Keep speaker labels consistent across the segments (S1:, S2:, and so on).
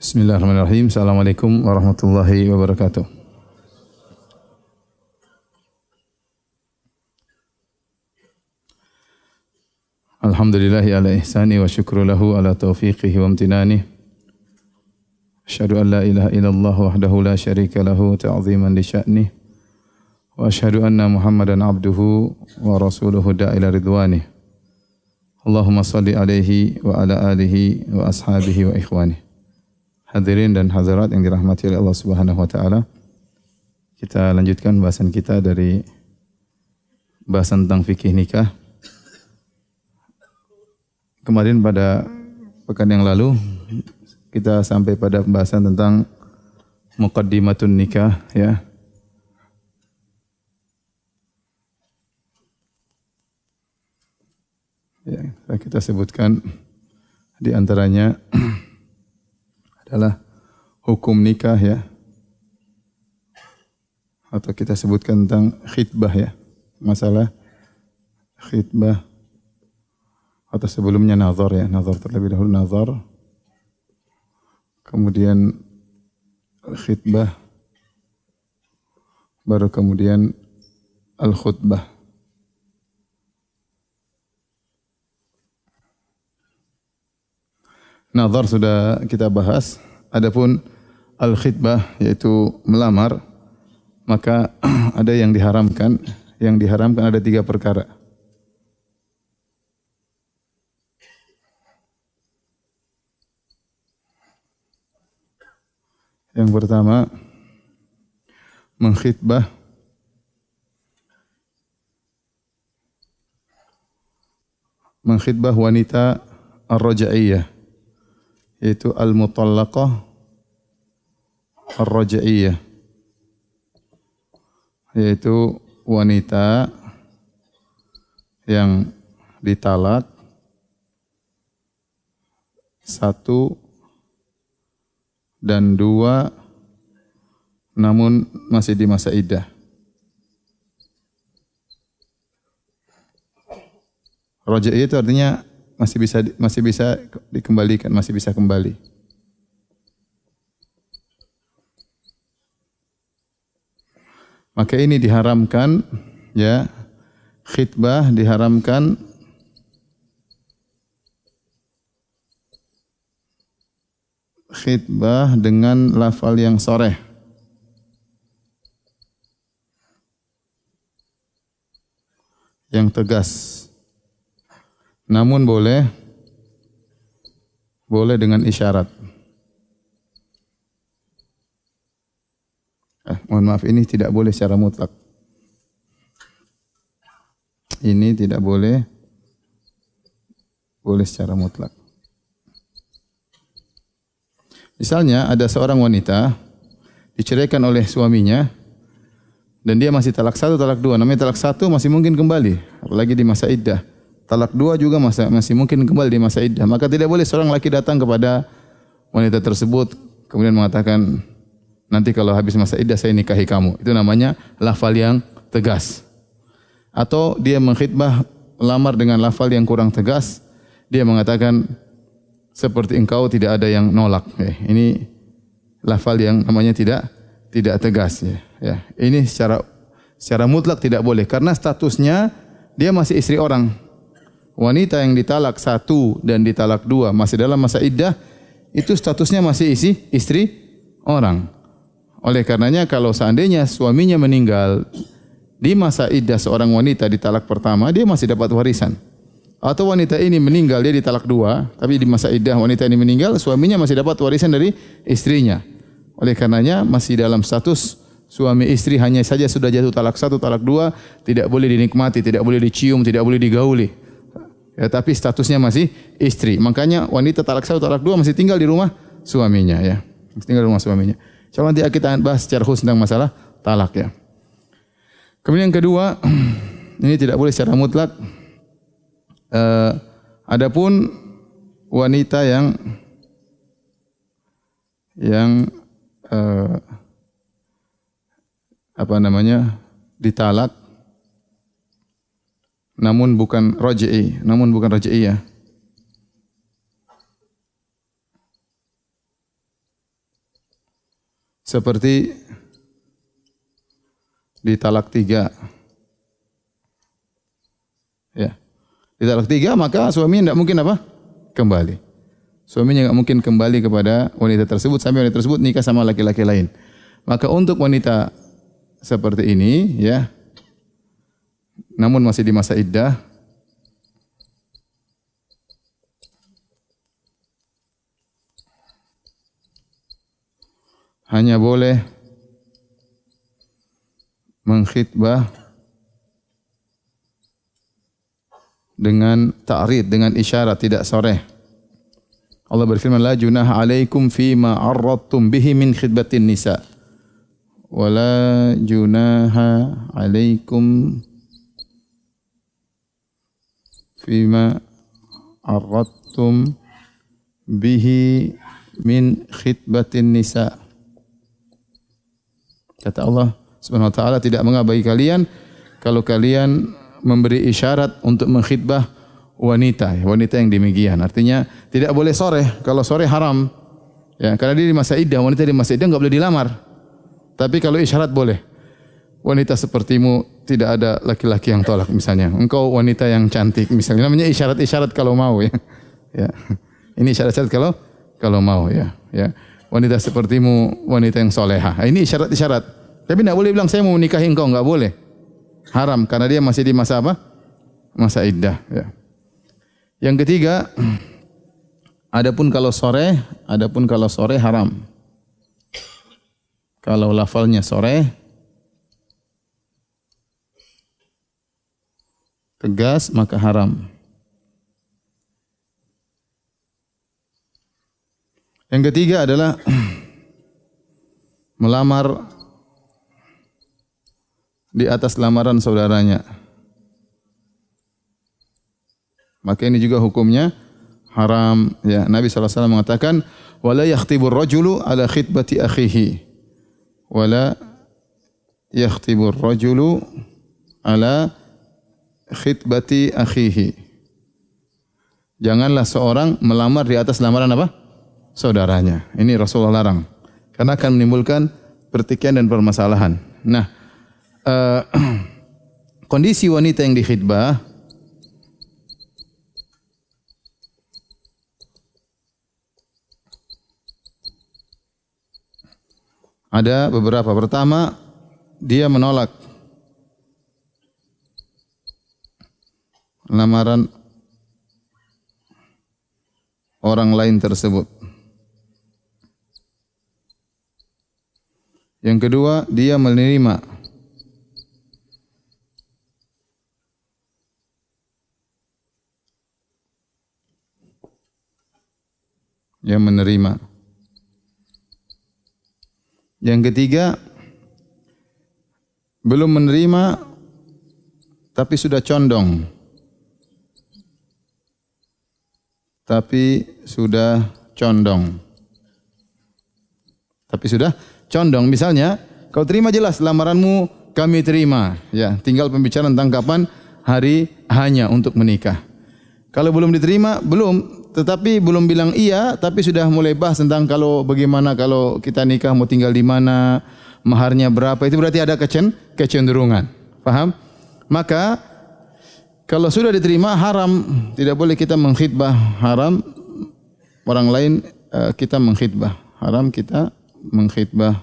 S1: Bismillahirrahmanirrahim. Assalamualaikum warahmatullahi wabarakatuh. Alhamdulillahi ala ihsani wa syukru lahu ala taufiqihi wa amtinani. Asyhadu an la ilaha illallah wahdahu la syarika lahu ta'ziman li sya'nih. Wa asyhadu anna Muhammadan abduhu wa rasuluhu da'ila ridwanih. Allahumma salli alaihi wa ala alihi wa ashabihi wa ikhwanih. Hadirin dan hadirat yang dirahmati oleh Allah Subhanahu wa taala. Kita lanjutkan bahasan kita dari bahasan tentang fikih nikah. Kemarin pada pekan yang lalu kita sampai pada pembahasan tentang muqaddimatun nikah, ya. Ya, kita sebutkan di antaranya adalah hukum nikah, ya. Atau kita sebutkan tentang khitbah, ya. Masalah khitbah atau sebelumnya nazar, ya. Nazar terlebih dahulu, nazar. Kemudian khitbah, baru kemudian al-khutbah. Nazar sudah kita bahas. Adapun al-khitbah yaitu melamar, maka ada yang diharamkan. Yang diharamkan ada 3 perkara. Yang pertama, mengkhitbah wanita ar-raja'iyah, yaitu al-mutallaqah ar-raja'iyah, yaitu wanita yang ditalak 1 dan 2 namun masih di masa iddah. Raja'iyah itu artinya masih bisa dikembalikan, masih bisa kembali. Maka ini diharamkan, ya. Khitbah diharamkan khitbah dengan lafal yang shareh. Yang tegas. Namun boleh dengan isyarat. Mohon maaf, ini tidak boleh secara mutlak. Ini tidak boleh secara mutlak. Misalnya ada seorang wanita diceraikan oleh suaminya dan dia masih talak 1, talak 2. Namanya talak 1 masih mungkin kembali, apalagi di masa iddah. Talak 2 juga masih mungkin kembali di masa iddah. Maka tidak boleh seorang laki datang kepada wanita tersebut kemudian mengatakan, nanti kalau habis masa iddah saya nikahi kamu. Itu namanya lafal yang tegas. Atau dia mengkhitbah lamar dengan lafal yang kurang tegas. Dia mengatakan, seperti engkau tidak ada yang nolak. Ini lafal yang namanya tidak tegas. Ya. Ini secara mutlak tidak boleh. Karena statusnya dia masih istri orang. Wanita yang ditalak 1 dan ditalak 2 masih dalam masa iddah, itu statusnya masih istri orang. Oleh karenanya kalau seandainya suaminya meninggal di masa iddah seorang wanita di talak pertama, dia masih dapat warisan. Atau wanita ini meninggal, dia di talak 2, tapi di masa iddah wanita ini meninggal, suaminya masih dapat warisan dari istrinya. Oleh karenanya masih dalam status suami istri, hanya saja sudah jatuh talak 1, talak 2, tidak boleh dinikmati, tidak boleh dicium, tidak boleh digauli. Ya, tapi statusnya masih istri. Makanya wanita talak 1, talak 2 masih tinggal di rumah suaminya, ya. Masih tinggal di rumah suaminya. Coba nanti kita bahas secara khusus tentang masalah talak, ya. Kemudian yang kedua, ini tidak boleh secara mutlak. Adapun wanita yang ditalak namun bukan raj'iyah. seperti di talak 3. Ya. Di talak 3 maka suaminya tidak mungkin apa? Kembali. Suaminya tidak mungkin kembali kepada wanita tersebut sampai wanita tersebut nikah sama laki-laki lain. Maka untuk wanita seperti ini ya, namun masih di masa iddah, hanya boleh mengkhitbah dengan ta'rid, dengan isyarat, tidak soreh. Allah berfirman, la junaha alaikum fima arradtum bihi min khidbatin nisa. Wala junaha alaikum fima arradtum bihi min khidbatin nisa. Kata Allah Subhanahu wa taala, tidak mengapa bagi kalian kalau kalian memberi isyarat untuk mengkhitbah wanita yang demikian. Artinya tidak boleh sore. Kalau sore haram. Ya, karena dia di masa iddah, wanita di masa iddah enggak boleh dilamar. Tapi kalau isyarat boleh. Wanita sepertimu tidak ada laki-laki yang tolak misalnya. Engkau wanita yang cantik misalnya. Namanya isyarat-isyarat kalau mau ya. Ya. Ini isyarat-isyarat kalau mau ya. Ya. Wanita sepertimu wanita yang solehah. Ini isyarat-isyarat. Tapi enggak boleh bilang saya mau menikahi engkau, enggak boleh. Haram karena dia masih di masa apa? Masa iddah ya. Yang ketiga, adapun kalau sore haram. Kalau lafalnya sore tegas maka haram. Yang ketiga adalah melamar di atas lamaran saudaranya. Maka ini juga hukumnya haram. Ya, Nabi SAW mengatakan, wala yakhtibur rajulu ala khitbati akhihi. Wala yakhtibur rajulu ala khitbati akhihi. Janganlah seorang melamar di atas lamaran apa? Saudaranya. Ini Rasulullah larang. Karena akan menimbulkan pertikaian dan permasalahan. Nah, kondisi wanita yang dikhitbah ada beberapa. Pertama, dia menolak lamaran orang lain tersebut. Yang kedua, dia menerima Yang ketiga, belum menerima tapi sudah condong. Tapi sudah condong. Misalnya, kau terima jelas lamaranmu, kami terima. Ya, tinggal pembicaraan tentang kapan hari hanya untuk menikah. Kalau belum diterima, tetapi belum bilang iya, tapi sudah mulai bahas tentang kalau bagaimana kalau kita nikah mau tinggal di mana, maharnya berapa, itu berarti ada kecenderungan. Paham? Maka kalau sudah diterima haram, tidak boleh kita mengkhitbah, haram orang lain kita mengkhitbah. Haram kita mengkhitbah.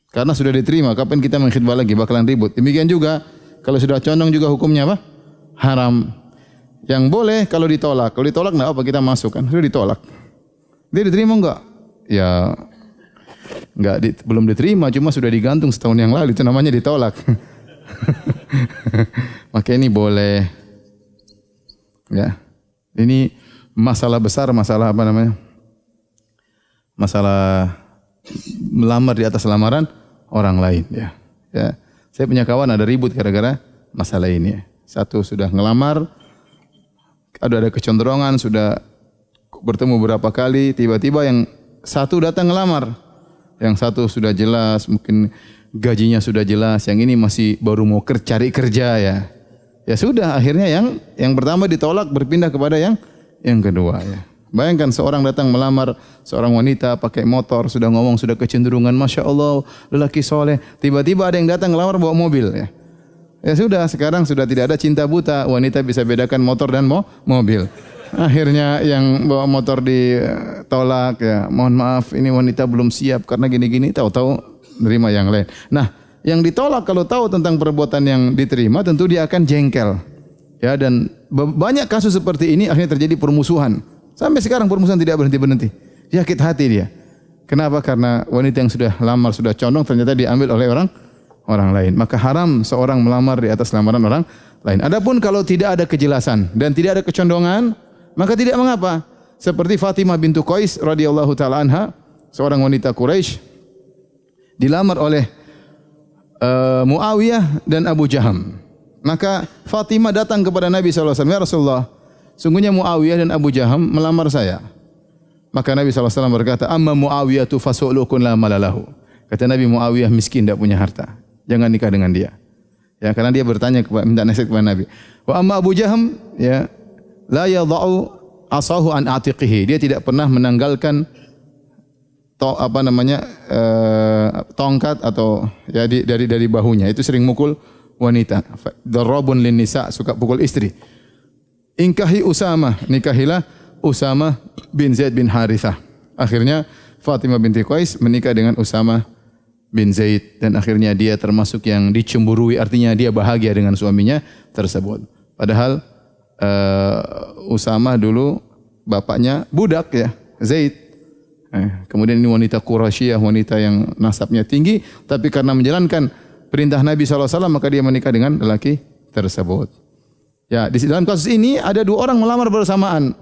S1: Karena sudah diterima, kapan kita mengkhitbah lagi? Bakalan ribut. Demikian juga kalau sudah condong juga hukumnya apa? Haram. Yang boleh kalau ditolak. Kalau ditolak enggak apa, kita masuk kan. Sudah ditolak. Dia diterima enggak? Ya enggak, belum diterima, cuma sudah digantung setahun yang lalu, itu namanya ditolak. Maka ini boleh. Ya. Ini masalah besar, masalah apa namanya? Masalah melamar di atas lamaran orang lain ya. Ya. Saya punya kawan ada ribut gara-gara masalah ini ya. Satu sudah ngelamar, ada kecenderungan, sudah bertemu berapa kali, tiba-tiba yang satu datang ngelamar. Yang satu sudah jelas, mungkin gajinya sudah jelas, yang ini masih baru mau cari kerja ya. Ya sudah, akhirnya yang pertama ditolak, berpindah kepada yang kedua ya. Bayangkan seorang datang melamar seorang wanita pakai motor, sudah ngomong, sudah kecenderungan, Masya Allah, lelaki soleh. Tiba-tiba ada yang datang melamar bawa mobil. Ya sudah, sekarang sudah tidak ada cinta buta. Wanita bisa bedakan motor dan mobil. Akhirnya yang bawa motor ditolak, ya mohon maaf ini wanita belum siap karena gini-gini, tahu-tahu nerima yang lain. Nah, yang ditolak kalau tahu tentang perbuatan yang diterima tentu dia akan jengkel. Ya, dan banyak kasus seperti ini akhirnya terjadi permusuhan. Sampai sekarang permusuhan tidak berhenti-berhenti. Sakit hati dia. Kenapa? Karena wanita yang sudah lamar, sudah condong ternyata diambil oleh orang lain. Maka haram seorang melamar di atas lamaran orang lain. Adapun kalau tidak ada kejelasan dan tidak ada kecondongan, maka tidak mengapa. Seperti Fatimah bintu Qais radhiyallahu taala anha, seorang wanita Quraisy dilamar oleh Muawiyah dan Abu Jaham. Maka Fatimah datang kepada Nabi sallallahu alaihi wasallam, "Ya Rasulullah, sungguhnya Muawiyah dan Abu Jaham melamar saya." Maka Nabi sallallahu alaihi wasallam berkata, "Amma Muawiyah tu fasulukun la malalahu." Kata Nabi, Muawiyah miskin, tidak punya harta. Jangan nikah dengan dia. Ya, karena dia bertanya minta nasihat kepada Nabi. Wa amma Abu Jaham, ya, la yadha'u asahu an atiqihi. Dia tidak pernah menanggalkan tongkat atau ya dari bahunya. Itu sering mukul wanita. Darabun lin nisa, suka pukul istri. Ingkahi Usamah, nikahilah Usamah bin Zaid bin Harithah. Akhirnya Fatimah binti Qais menikah dengan Usamah bin Zaid dan akhirnya dia termasuk yang dicemburui, artinya dia bahagia dengan suaminya tersebut. Padahal Usamah dulu bapaknya budak, ya, Zaid. Kemudian ini wanita Quraisyah, wanita yang nasabnya tinggi, tapi karena menjalankan perintah Nabi SAW maka dia menikah dengan lelaki tersebut. Ya, di dalam kasus ini ada dua orang melamar bersamaan,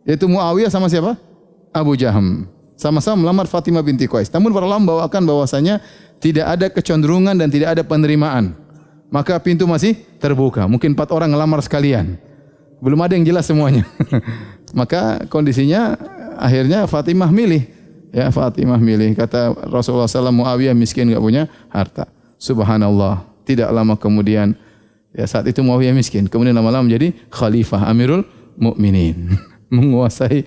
S1: yaitu Muawiyah sama siapa? Abu Jaham. Sama-sama melamar Fatimah binti Qais. Namun para ulama bawakan bahwasanya tidak ada kecenderungan dan tidak ada penerimaan. Maka pintu masih terbuka. Mungkin 4 orang melamar sekalian. Belum ada yang jelas semuanya. Maka kondisinya akhirnya Fatimah milih. Ya, Fatimah milih. Kata Rasulullah SAW, Muawiyah miskin, enggak punya harta. Subhanallah. Tidak lama kemudian, ya, saat itu Muawiyah miskin. Kemudian lama-lama menjadi khalifah, Amirul Mukminin. Menguasai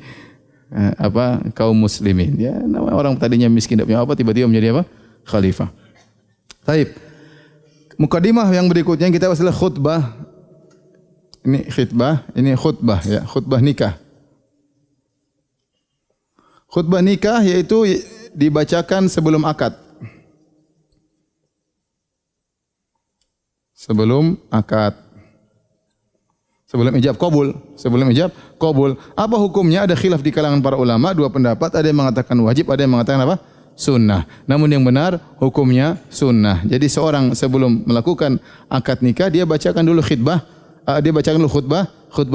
S1: kaum muslimin. Ya, nama orang tadinya miskin tidak punya apa, tiba-tiba menjadi apa? Khalifah. Baik. Mukadimah yang berikutnya kita bahas adalah khutbah. Ini khutbah, ya, khutbah nikah. Khutbah nikah yaitu dibacakan sebelum akad. Sebelum akad. Sebelum ijab qabul. Apa hukumnya? Ada khilaf di kalangan para ulama, 2 pendapat. Ada yang mengatakan wajib, ada yang mengatakan apa? Sunnah. Namun yang benar hukumnya sunnah. Jadi seorang sebelum melakukan akad nikah dia bacakan dulu khutbah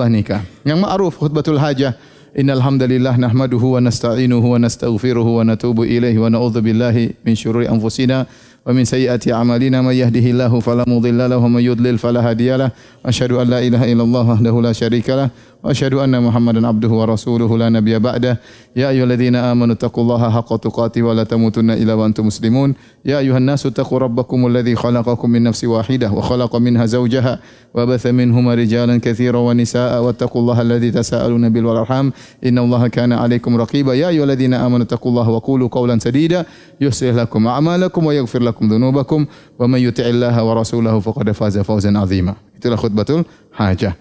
S1: nikah. Yang ma'ruf khutbatul hajah. Innal hamdalillah nahmaduhu wa nasta'inuhu wa nastaghfiruhu wa natubu ilaihi wa na'udzu billahi min syururi anfusina wa min sayyiati a'malina may yahdihillahu fala mudilla lahu wa may yudlil fala hadiyalah. Asyhadu an la ilaha illallah wahdahu la syarikalah wa asyhadu anna Muhammadan abduhu wa rasuluhu la nabiyya ba'dah. Ya ayyuhalladzina amanu taqullaha haqqa tuqatih wa la tamutunna illa wa antum muslimun. Ya ayyuhan nasu taqu rabbakumul ladzi khalaqakum min nafsin wahidah wa khalaqa minha zawjaha wa batha minhuma rijalan katsiran wa nisaa'a wattaqullaha alladzi tasaaluna bil arham innallaha kana 'alaikum raqiba. Ya ayyuhalladzina amanu taqullaha wa qulu qawlan sadida yuslih lakum a'malakum wa yaghfir lakum dhunubakum wa may yuti'illaha wa rasulahu faqad faza fawzan 'azima. Itulah khutbatul hajah.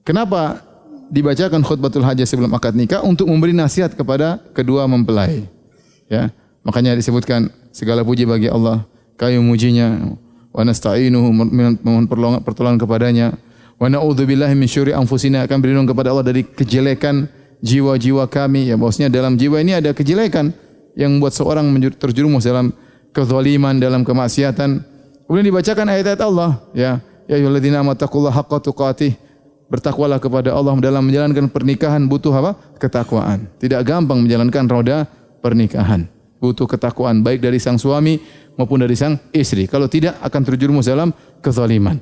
S1: Kenapa dibacakan khutbatul hajah sebelum akad nikah? Untuk memberi nasihat kepada kedua mempelai. Ya, makanya disebutkan segala puji bagi Allah, kami memujinya, wa nasta'inuhu, memohon pertolongan kepadanya, wa na'udzubillahi min syururi anfusina, akan berlindung kepada Allah dari kejelekan jiwa-jiwa kami. Ya, bahwasanya dalam jiwa ini ada kejelekan yang membuat seorang terjerumus dalam kezaliman, dalam kemaksiatan. Kemudian dibacakan ayat-ayat Allah, ya ayyuhalladzina amanu taqullaha haqqa tuqatih. Bertakwalah kepada Allah. Dalam menjalankan pernikahan butuh apa? Ketakwaan. Tidak gampang menjalankan roda pernikahan. Butuh ketakwaan baik dari sang suami maupun dari sang istri. Kalau tidak akan terjerumus dalam kezaliman.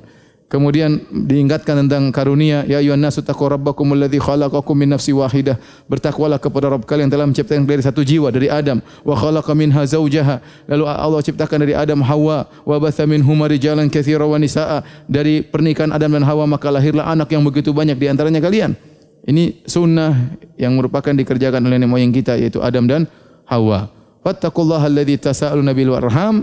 S1: Kemudian diingatkan tentang karunia, ya ayyuhan nasu taqu rabbakumul ladzi khalaqakum min nafsin wahidah. Bertakwalah kepada Rabb kalian yang telah menciptakan dari satu jiwa, dari Adam, wa khalaqa minha zawjaha. Lalu Allah ciptakan dari Adam Hawa, wa batha minhuma rijalan katsiran wa nisaa'a. Dari pernikahan Adam dan Hawa maka lahirlah anak yang begitu banyak di antaranya kalian. Ini sunnah yang merupakan dikerjakan oleh nenek moyang kita yaitu Adam dan Hawa. Wattaqullaha alladzi tasaaluna bil arham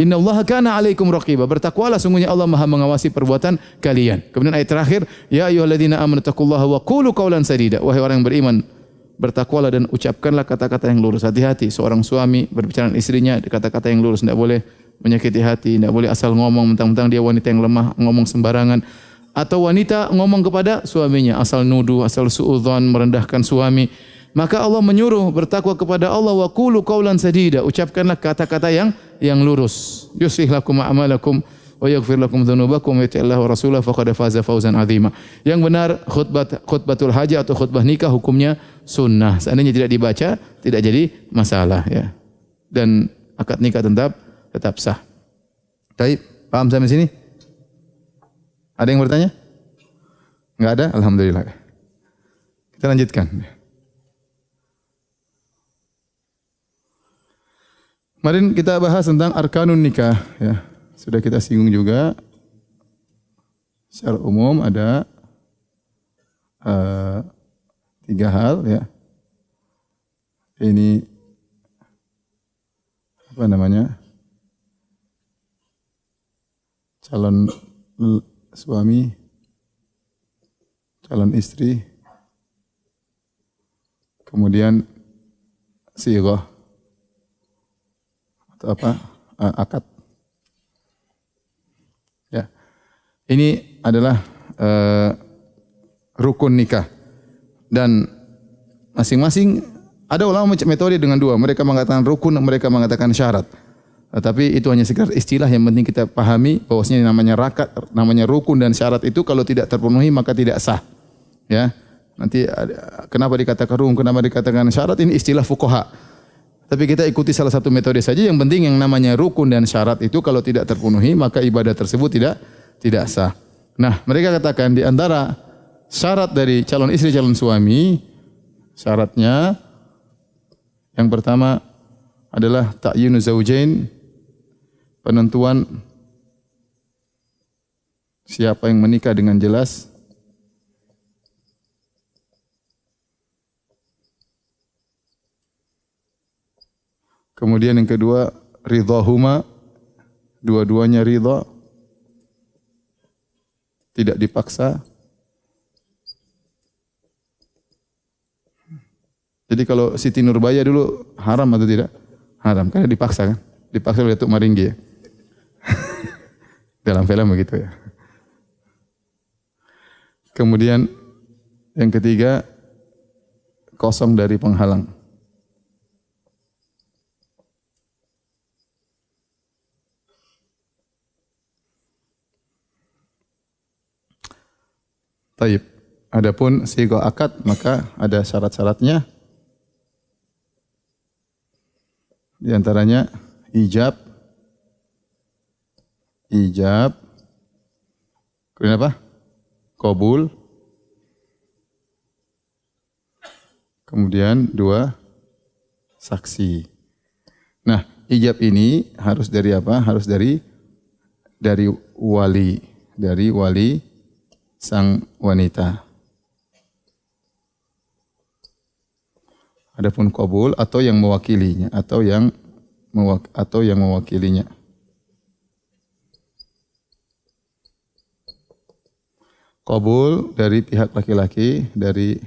S1: innallaha kana 'alaikum raqiba. Bertakwalah sungguhnya Allah Maha mengawasi perbuatan kalian. Kemudian ayat terakhir, ya ayyuhalladzina amanu taqullaha wa qulu qawlan sadida. Wahai orang yang beriman, bertakwalah dan ucapkanlah kata-kata yang lurus. Hati-hati seorang suami berbicara dengan istrinya kata-kata yang lurus, tidak boleh menyakiti hati, tidak boleh asal ngomong mentang-mentang dia wanita yang lemah, ngomong sembarangan. Atau wanita ngomong kepada suaminya asal nuduh, asal suudzon, merendahkan suami. Maka Allah menyuruh bertakwa kepada Allah, wa qulu qawlan sadida, ucapkanlah kata-kata yang lurus. Yuslih lakum a'malakum wa yaghfir lakum dzunubakum wa yuti'illahu wa rasulahu faqad faza fawzan 'azima. Yang benar khutbatul hajah atau khutbah nikah hukumnya sunnah. Seandainya tidak dibaca tidak jadi masalah ya. Dan akad nikah tetap sah. Baik, paham sampai sini? Ada yang bertanya? Enggak ada? Alhamdulillah. Kita lanjutkan. Kemarin kita bahas tentang arkanun nikah ya. Sudah kita singgung juga. Secara umum ada 3 hal ya. Ini apa namanya? Calon suami, calon istri, kemudian sighah atau apa? Akad. Ya. Ini adalah rukun nikah. Dan masing-masing ada ulama metode dengan 2. Mereka mengatakan rukun, mereka mengatakan syarat. Tapi itu hanya sekedar istilah, yang penting kita pahami bahwasanya namanya rukun dan syarat itu kalau tidak terpenuhi maka tidak sah. Ya. Nanti kenapa dikatakan rukun, kenapa dikatakan syarat, ini istilah fuqaha. Tapi kita ikuti salah satu metode saja, yang penting yang namanya rukun dan syarat itu kalau tidak terpenuhi maka ibadah tersebut tidak sah. Nah, mereka katakan di antara syarat dari calon istri calon suami, syaratnya yang pertama adalah ta'yinu zaujain, penentuan siapa yang menikah dengan jelas. Kemudian yang kedua, ridhahuma, dua-duanya ridha, tidak dipaksa. Jadi kalau Siti Nurbaya dulu haram atau tidak? Haram, karena dipaksa kan? Dipaksa oleh Datuk Maringgi ya. Dalam film begitu ya. Kemudian yang ketiga, kosong dari penghalang. Taib. Adapun sighah akad maka ada syarat-syaratnya. Di antaranya ijab. Kemudian apa? Qabul. Kemudian 2 saksi. Nah, ijab ini harus dari apa? Harus dari wali sang wanita. Adapun qabul atau yang mewakilinya atau yang mewakilinya. Qabul dari pihak laki-laki, dari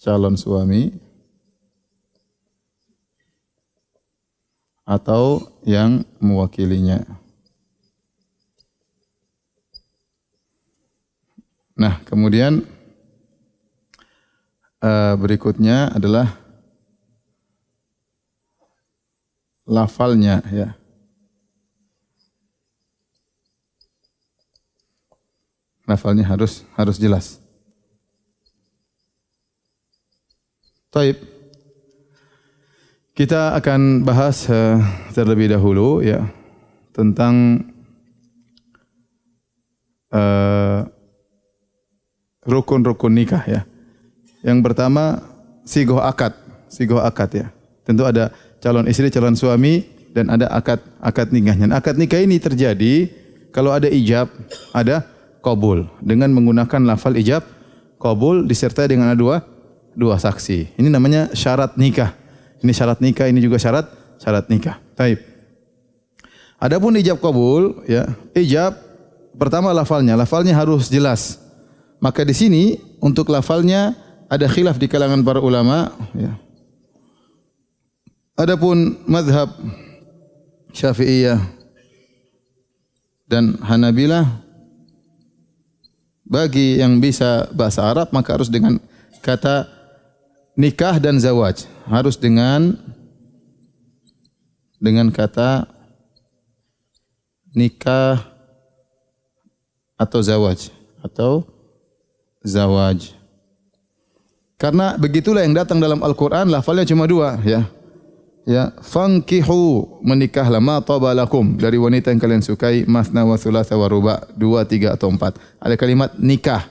S1: calon suami atau yang mewakilinya. Nah, kemudian berikutnya adalah lafalnya ya. Lafalnya harus jelas. Taib. Kita akan bahas terlebih dahulu ya tentang rukun-rukun nikah ya. Yang pertama sighah akad ya. Tentu ada calon istri, calon suami dan ada akad nikahnya. Akad nikah ini terjadi kalau ada ijab, ada qabul dengan menggunakan lafal ijab qabul disertai dengan dua saksi. Ini namanya syarat nikah. Ini syarat nikah, ini juga syarat nikah. Baik. Adapun ijab qabul, ya, ijab pertama lafalnya harus jelas. Maka di sini untuk lafalnya ada khilaf di kalangan para ulama, ya. Adapun mazhab Syafi'iyah dan Hanabilah, bagi yang bisa bahasa Arab maka harus dengan kata nikah dan zawaj, harus dengan kata nikah atau zawaj. Karena begitulah yang datang dalam Al-Qur'an, lafalnya cuma dua, ya. Ya, fankihu, menikahlah, ma tabalakum, dari wanita yang kalian sukai, masna wa thulatha wa ruba, 2, 3 atau 4. Ada kalimat nikah.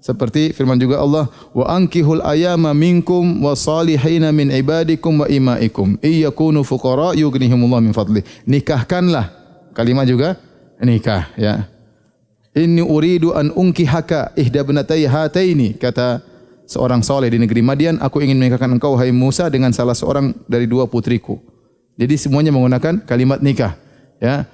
S1: Seperti firman juga Allah, wa ankihul ayama minkum wa salihina min ibadikum wa imaikum iyakunu fuqara yughnihimullah min fadli. Nikahkanlah. Kalimat juga nikah, ya. Inni uridu an unkihaka ihda ibnatayya hataini, kata seorang soleh di negeri Madian, aku ingin menikahkan engkau hai Musa dengan salah seorang dari 2 putriku. Jadi semuanya menggunakan kalimat nikah, ya.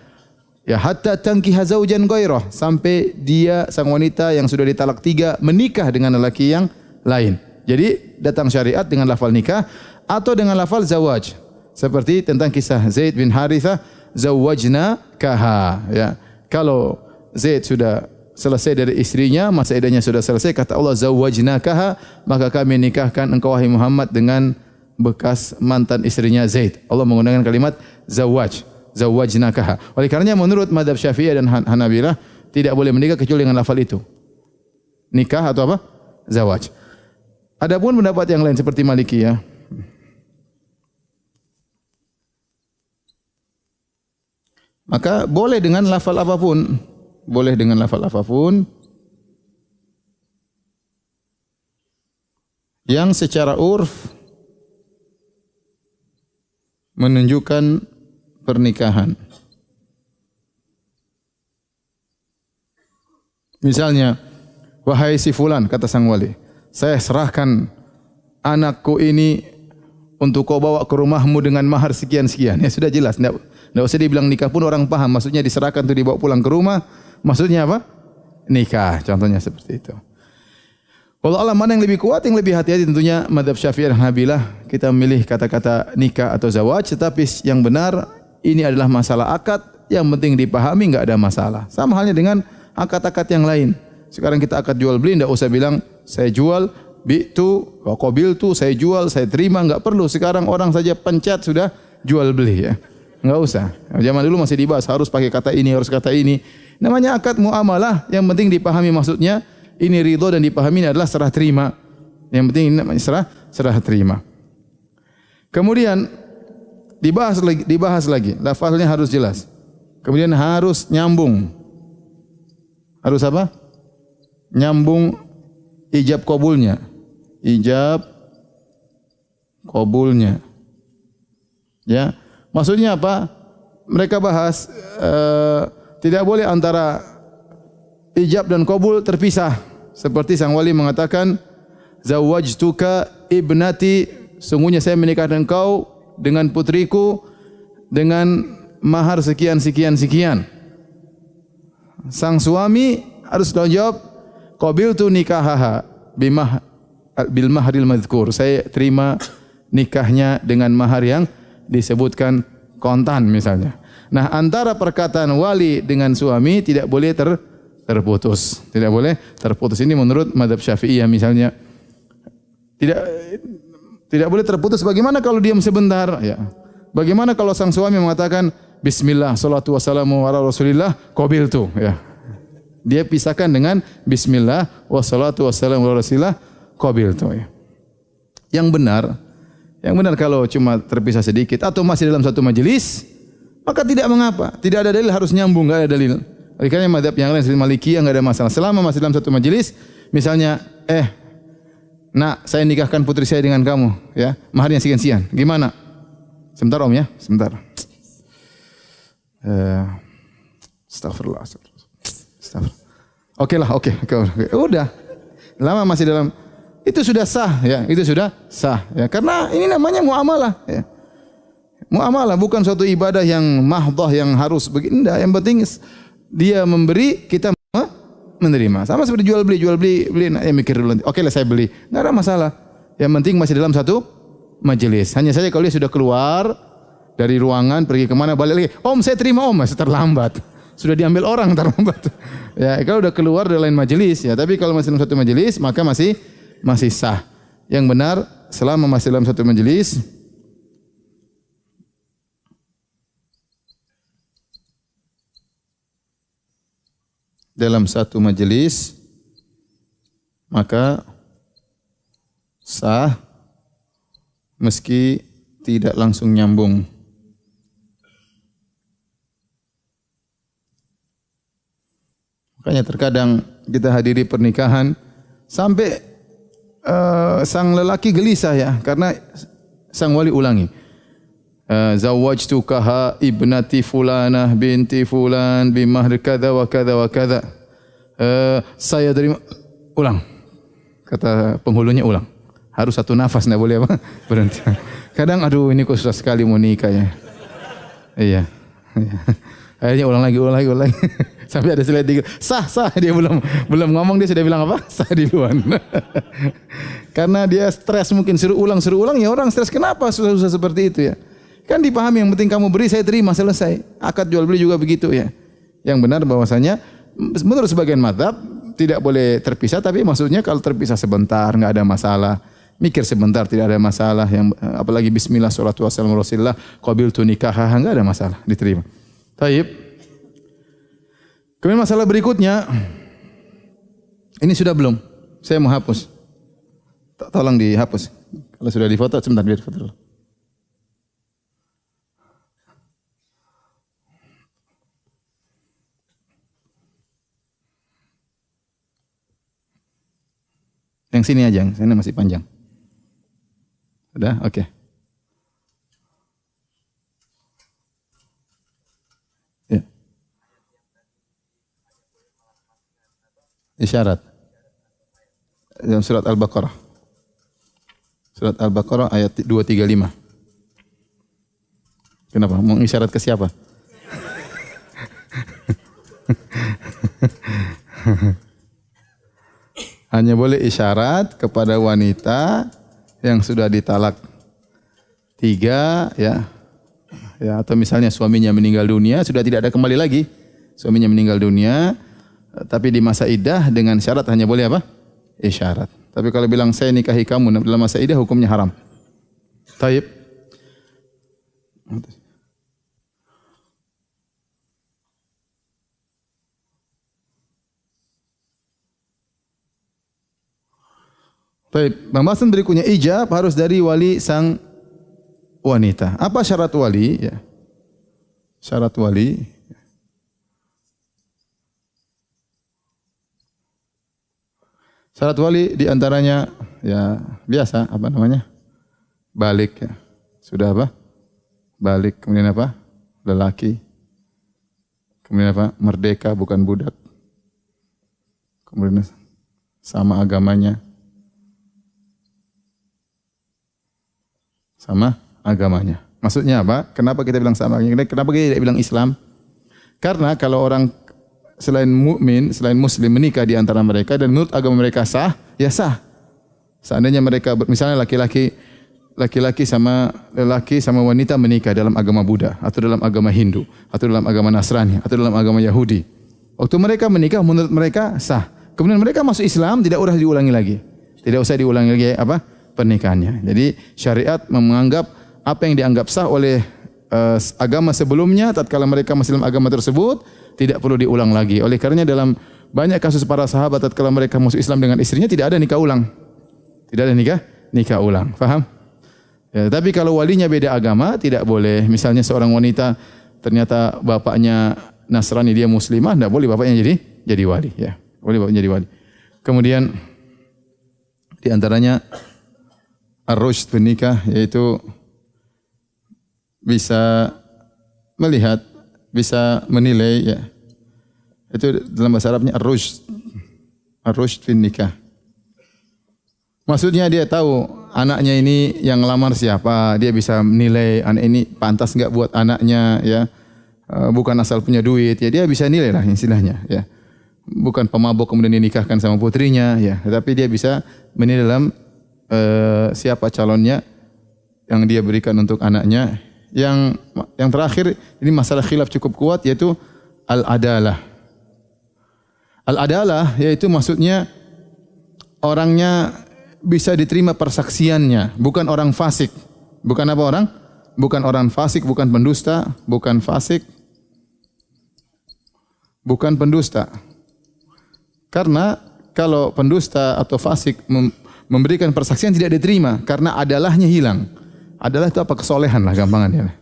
S1: Ya, hatta tankiha zaujan ghairah, sampai dia sang wanita yang sudah ditalak 3 menikah dengan lelaki yang lain. Jadi datang syariat dengan lafal nikah atau dengan lafal zawaj. Seperti tentang kisah Zaid bin Harithah, zawajna kaha, ya. Kalau Zaid sudah selesai dari istrinya, masa iddahnya sudah selesai, kata Allah zawajnakaha, maka kami nikahkan engkau wahai Muhammad dengan bekas mantan istrinya Zaid. Allah menggunakan kalimat zawajnakaha. Oleh karenanya menurut mazhab Syafi'iyah dan Hanabilah tidak boleh menikah kecuali dengan lafal itu. Nikah atau apa? Zawaj. Adapun pendapat yang lain seperti Malikiyah, maka boleh dengan lafal apapun. Boleh dengan lafal apapun yang secara urf menunjukkan pernikahan. Misalnya, wahai si fulan, kata sang wali, saya serahkan anakku ini untuk kau bawa ke rumahmu dengan mahar sekian-sekian. Ya sudah jelas, tidak usah dibilang nikah pun orang paham. Maksudnya diserahkan untuk dibawa pulang ke rumah. Maksudnya apa? Nikah. Contohnya seperti itu. Kalau Allah mana yang lebih kuat, yang lebih hati-hati, tentunya mazhab Syafi'iyah dan Hanabilah. Kita memilih kata-kata nikah atau zawaj, tetapi yang benar ini adalah masalah akad, yang penting dipahami, enggak ada masalah. Sama halnya dengan akad-akad yang lain. Sekarang kita akad jual beli, enggak usah bilang saya jual, bi'tu, wa qabiltu, saya jual, saya terima, enggak perlu. Sekarang orang saja pencet sudah jual beli, ya. Enggak usah. Zaman dulu masih dibahas harus pakai kata ini, harus kata ini. Namanya akad muamalah, yang penting dipahami maksudnya. Ini ridho dan dipahami ini adalah serah terima. Yang penting ini namanya serah terima. Kemudian dibahas lagi. Lafaznya harus jelas. Kemudian harus nyambung. Harus apa? Nyambung ijab qabulnya. Ijab qabulnya. Ya. Maksudnya apa? Mereka bahas tidak boleh antara ijab dan qabul terpisah. Seperti sang wali mengatakan, zawajtuka ibnati, sungguhnya saya menikahkan engkau dengan putriku dengan mahar sekian. Sang suami harus jawab, qabiltu nikahaha bil mahril madhkur. Saya terima nikahnya dengan mahar yang disebutkan kontan misalnya. Nah, antara perkataan wali dengan suami tidak boleh terputus. Tidak boleh terputus. Ini menurut mazhab Syafi'iyah misalnya. Tidak boleh terputus. Bagaimana kalau diam sebentar? Ya. Bagaimana kalau sang suami mengatakan bismillah, salatu wassalamu ala rasulillah, qabiltu, ya. Dia pisahkan dengan bismillah wassalatu wassalamu ala rasulillah, qabiltu, ya. Yang benar kalau cuma terpisah sedikit atau masih dalam satu majelis, maka tidak mengapa. Tidak ada dalil harus nyambung, enggak ada dalil. Karena mazhab yang lain seperti Malikiyah enggak ada masalah. Selama masih dalam satu majelis, misalnya, nak, saya nikahkan putri saya dengan kamu, ya. Maharnya sekian-sekian. Gimana? Sebentar Om ya, sebentar. Astagfirullah. Oke. Udah. lama masih dalam itu sudah sah ya, itu sudah sah ya. Karena ini namanya muamalah ya. Muamalah bukan suatu ibadah yang mahdhah yang harus begini, enggak. Yang penting dia memberi, kita menerima. Sama seperti jual beli ya mikir dulu. Oke lah saya beli. Enggak ada masalah. Yang penting masih dalam satu majelis. Hanya saja kalau dia sudah keluar dari ruangan pergi kemana balik lagi. Om saya terima om, masih terlambat. Sudah diambil orang terlambat. Ya, kalau udah keluar dari lain majelis ya, tapi kalau masih dalam satu majelis maka masih sah. Yang benar selama masih dalam satu majelis maka sah meski tidak langsung nyambung. Makanya terkadang kita hadiri pernikahan sampai sang lelaki gelisah ya, karena sang wali ulangi. Zawwajtukaha ibnati fulanah binti fulan bimahri kadza wa kadza wa kadza. Saya terima. Ulang. Kata penghulunya ulang. Harus satu nafas, enggak boleh apa? Berhenti. Kadang aduh ini kok susah sekali mau nikah ya. Iya. Akhirnya ulang lagi. Sampai ada slide dikit. Sah. Dia belum ngomong dia sudah bilang apa? Sah duluan. Karena dia stres mungkin suruh ulang ya orang stres. Kenapa susah seperti itu ya? Kan dipahami yang penting kamu beri saya terima selesai. Akad jual beli juga begitu ya. Yang benar bahwasanya menurut sebagian mazhab tidak boleh terpisah, tapi maksudnya kalau terpisah sebentar enggak ada masalah. Mikir sebentar tidak ada masalah, yang apalagi bismillah sholatu wassalamu rasulillah qabiltu nikahah enggak ada masalah, diterima. Baik. Kemudian masalah berikutnya ini sudah belum? Saya mau hapus. Tolong dihapus. Kalau sudah difoto sebentar biar foto dulu. Yang sini aja, yang sini masih panjang. Sudah? Oke. Ya. Isyarat. Dalam surat Al-Baqarah. Surat Al-Baqarah ayat 235. Kenapa? Mau isyarat ke siapa? Hanya boleh isyarat kepada wanita yang sudah ditalak 3 ya. Ya, atau misalnya suaminya meninggal dunia, sudah tidak ada kembali lagi. Suaminya meninggal dunia, tapi di masa iddah dengan syarat hanya boleh apa? Isyarat. Tapi kalau bilang saya nikahi kamu dalam masa iddah hukumnya haram. Taib. Baik, pembahasan berikutnya ijab harus dari wali sang wanita. Apa syarat wali? Ya. Syarat wali. Syarat wali diantaranya ya biasa apa namanya? Balik ya. Sudah apa? Balik. Kemudian apa? Lelaki. Kemudian apa? Merdeka bukan budak. Kemudian sama agamanya. Sama agamanya. Maksudnya apa? Kenapa kita bilang sama agamanya? Kenapa kita tidak bilang Islam? Karena kalau orang selain mukmin, selain muslim menikah di antara mereka dan menurut agama mereka sah, ya sah. Seandainya mereka misalnya laki-laki sama wanita menikah dalam agama Buddha atau dalam agama Hindu atau dalam agama Nasrani atau dalam agama Yahudi. Waktu mereka menikah menurut mereka sah. Kemudian mereka masuk Islam tidak usah diulangi lagi. Tidak usah diulangi lagi apa? Pernikahannya. Jadi syariat menganggap apa yang dianggap sah oleh agama sebelumnya tatkala mereka masih dalam agama tersebut tidak perlu diulang lagi. Oleh karenanya dalam banyak kasus para sahabat tatkala mereka masuk Islam dengan istrinya tidak ada nikah ulang. Tidak ada nikah ulang. Paham? Ya, tapi kalau walinya beda agama tidak boleh. Misalnya seorang wanita ternyata bapaknya Nasrani dia muslimah, tidak boleh bapaknya jadi wali ya. Boleh bapaknya jadi wali. Kemudian di antaranya ar-rushd menikah yaitu bisa melihat, bisa menilai ya. Itu dalam bahasa Arabnya ar-rushd. Ar-rushd fin nikah. Maksudnya dia tahu anaknya ini yang ngelamar siapa, dia bisa menilai anak ini pantas enggak buat anaknya ya. Bukan asal punya duit ya, dia bisa nilai lah istilahnya ya. Bukan pemabuk kemudian dinikahkan sama putrinya ya, tetapi dia bisa menilai dalam siapa calonnya yang dia berikan untuk anaknya. Yang terakhir ini masalah khilaf cukup kuat yaitu al-adalah. Al-adalah yaitu maksudnya orangnya bisa diterima persaksiannya, bukan orang fasik. Bukan apa orang? Bukan orang fasik, bukan pendusta, bukan fasik, bukan pendusta. Karena kalau pendusta atau fasik memberikan persaksian tidak diterima karena adalahnya hilang. Adalah itu apa? Kesolehan lah gampangannya.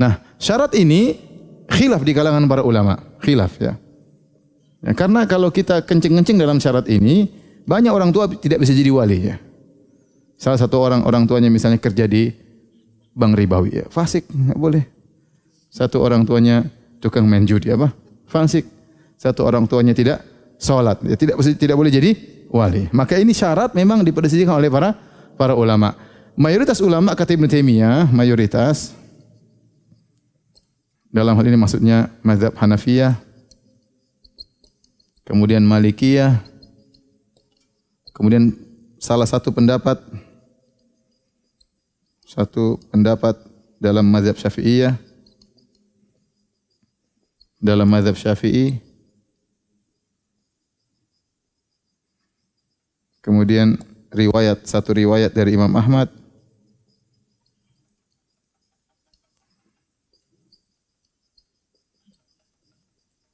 S1: Nah, syarat ini khilaf di kalangan para ulama. Khilaf ya. Ya, karena kalau kita kencing-kencing dalam syarat ini, banyak orang tua tidak bisa jadi wali ya. Salah satu orang tuanya misalnya kerja di bank ribawi ya, fasik, enggak boleh. Satu orang tuanya tukang main judi apa? Fasik. Satu orang tuanya tidak salat, ya tidak boleh jadi wali. Maka ini syarat memang diperselisihkan oleh para ulama. Mayoritas ulama kata Ibnu Taimiyah, mayoritas dalam hal ini maksudnya mazhab Hanafiyah, kemudian Malikiyah, kemudian salah satu pendapat dalam mazhab Syafi'iyah, dalam mazhab Syafi'i, kemudian satu riwayat dari Imam Ahmad,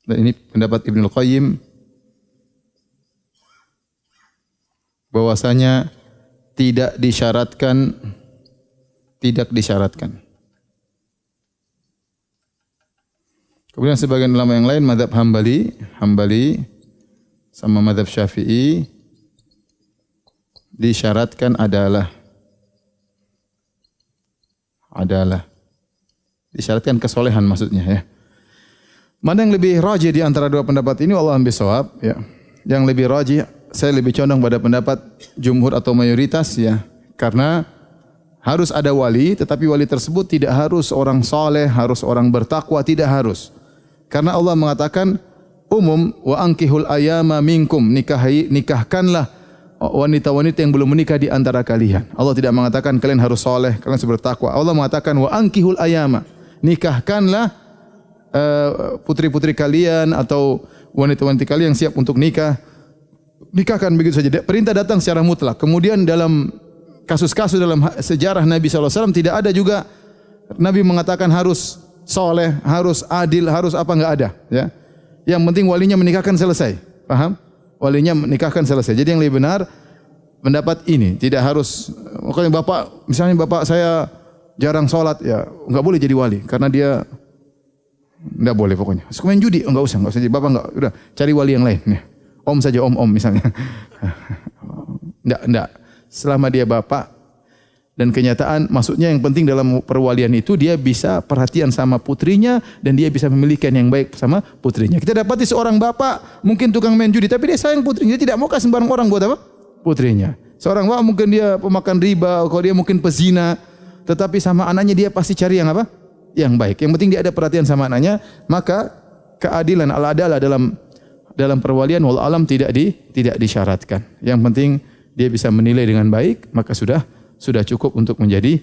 S1: dan ini pendapat Ibnul Qayyim bahwasanya tidak disyaratkan. Kemudian sebagian ulama yang lain mazhab Hambali sama mazhab Syafi'i disyaratkan adalah disyaratkan kesolehan maksudnya ya. Mana yang lebih rajih di antara dua pendapat ini? Wallahu bisawab ya. Yang lebih rajih saya lebih condong pada pendapat jumhur atau mayoritas ya. Karena harus ada wali, tetapi wali tersebut tidak harus orang saleh, harus orang bertakwa, tidak harus. Karena Allah mengatakan umum wa ankihul ayama minkum, nikahkanlah wanita-wanita yang belum menikah di antara kalian. Allah tidak mengatakan kalian harus saleh, kalian harus bertakwa. Allah mengatakan wa ankihul ayama, nikahkanlah putri-putri kalian atau wanita-wanita kalian yang siap untuk nikah. Nikahkan begitu saja. Perintah datang secara mutlak. Kemudian dalam kasus-kasus dalam sejarah Nabi SAW tidak ada juga Nabi mengatakan harus soleh, harus adil, harus apa, enggak ada. Ya. Yang penting walinya menikahkan selesai. Paham? Walinya menikahkan selesai. Jadi yang lebih benar pendapat ini. Tidak harus, makanya misalnya bapak saya jarang sholat, ya enggak boleh jadi wali. Karena dia enggak boleh pokoknya. Suka main judi, enggak usah jadi bapak, enggak, udah cari wali yang lain. Nih. Om saja, om misalnya. Enggak. Selama dia bapak dan kenyataan, maksudnya yang penting dalam perwalian itu dia bisa perhatian sama putrinya dan dia bisa memiliki yang baik sama putrinya. Kita dapati seorang bapak mungkin tukang main judi tapi dia sayang putrinya, dia tidak mau kasih sembarang orang buat apa? Putrinya. Seorang bapak mungkin dia pemakan riba, kalau dia mungkin pezina, tetapi sama anaknya dia pasti cari yang apa? Yang baik. Yang penting dia ada perhatian sama anaknya, maka keadilan al-adalah dalam perwalian wal alam tidak disyaratkan. Yang penting dia bisa menilai dengan baik, maka sudah cukup untuk menjadi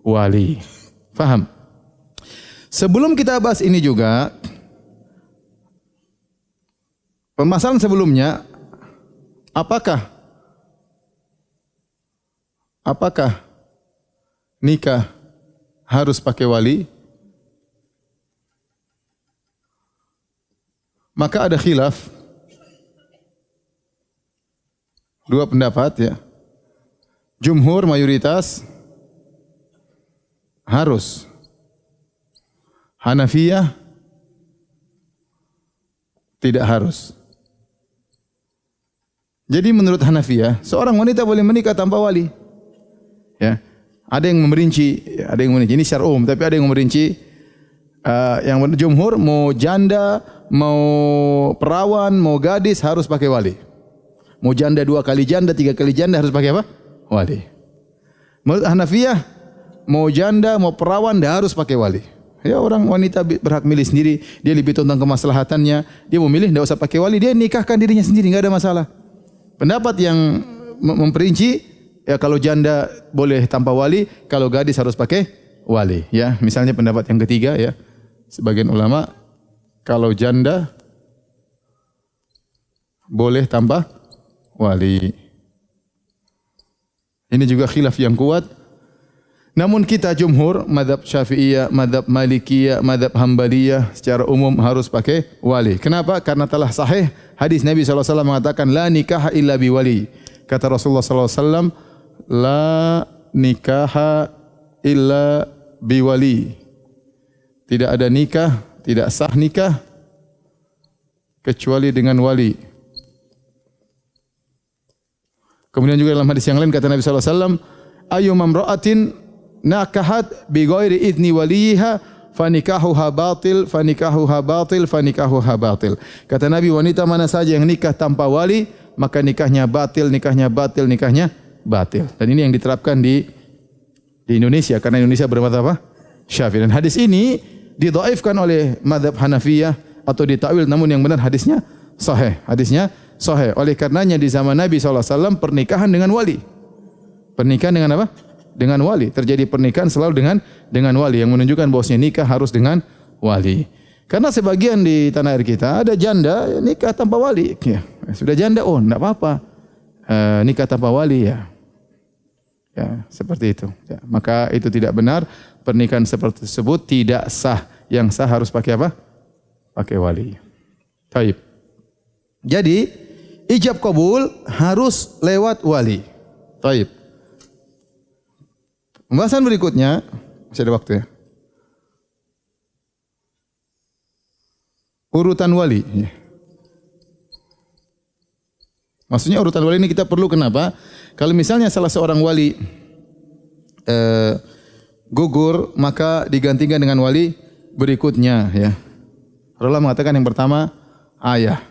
S1: wali. Faham? Sebelum kita bahas ini juga, permasalahan sebelumnya, apakah nikah harus pakai wali? Maka ada khilaf. Dua pendapat ya. Jumhur mayoritas harus. Hanafiyah tidak harus. Jadi menurut Hanafiyah, seorang wanita boleh menikah tanpa wali. Ya. Ada yang merinci, ini secara umum, tapi ada yang merinci. Yang jumhur mau janda, mau perawan, mau gadis harus pakai wali. Mau janda 2 kali janda, 3 kali janda harus pakai apa? Wali. Menurut Hanafiyah, mau janda, mau perawan, dah harus pakai wali. Ya, orang wanita berhak milih sendiri, dia lebih tentang kemaslahatannya, dia mau milih tidak usah pakai wali, dia nikahkan dirinya sendiri, enggak ada masalah. Pendapat yang memperinci, ya kalau janda boleh tanpa wali, kalau gadis harus pakai wali. Ya, misalnya pendapat yang ketiga, ya, sebagian ulama kalau janda boleh tanpa wali. Ini juga khilaf yang kuat. Namun kita jumhur, madhab Syafi'iyah, madhab Malikiyah, madhab Hambaliyah secara umum harus pakai wali. Kenapa? Karena telah sahih hadis Nabi SAW mengatakan, la nikaha illa biwali. Kata Rasulullah SAW, la nikaha illa biwali. Tidak ada nikah, tidak sah nikah kecuali dengan wali. Kemudian juga dalam hadis yang lain kata Nabi SAW, ayyumam ra'atin nakahat bi ghairi idzni waliha fanikahuha batil fanikahuha batil fanikahuha batil. Kata Nabi, wanita mana saja yang nikah tanpa wali, maka nikahnya batil, nikahnya batil, nikahnya batil. Dan ini yang diterapkan di Indonesia karena Indonesia bermadzhab apa? Syafi'i. Dan hadis ini didhaifkan oleh mazhab Hanafiyah atau ditakwil, namun yang benar hadisnya sahih. Hadisnya sahih. Oleh karenanya di zaman Nabi SAW pernikahan dengan wali. Pernikahan dengan apa? Dengan wali. Terjadi pernikahan selalu dengan wali, yang menunjukkan bahwasanya nikah harus dengan wali. Karena sebagian di tanah air kita ada janda nikah tanpa wali. Ya, sudah janda, oh enggak apa-apa. Nikah tanpa wali ya. Ya, seperti itu. Ya, maka itu tidak benar. Pernikahan seperti tersebut tidak sah. Yang sah harus pakai apa? Pakai wali. Baik. Jadi ijab kabul harus lewat wali. Baik. Pembahasan berikutnya, masih ada waktu ya. Urutan wali. Maksudnya urutan wali ini kita perlu kenapa? Kalau misalnya salah seorang wali gugur, maka digantikan dengan wali berikutnya. Ya. Allah mengatakan yang pertama ayah,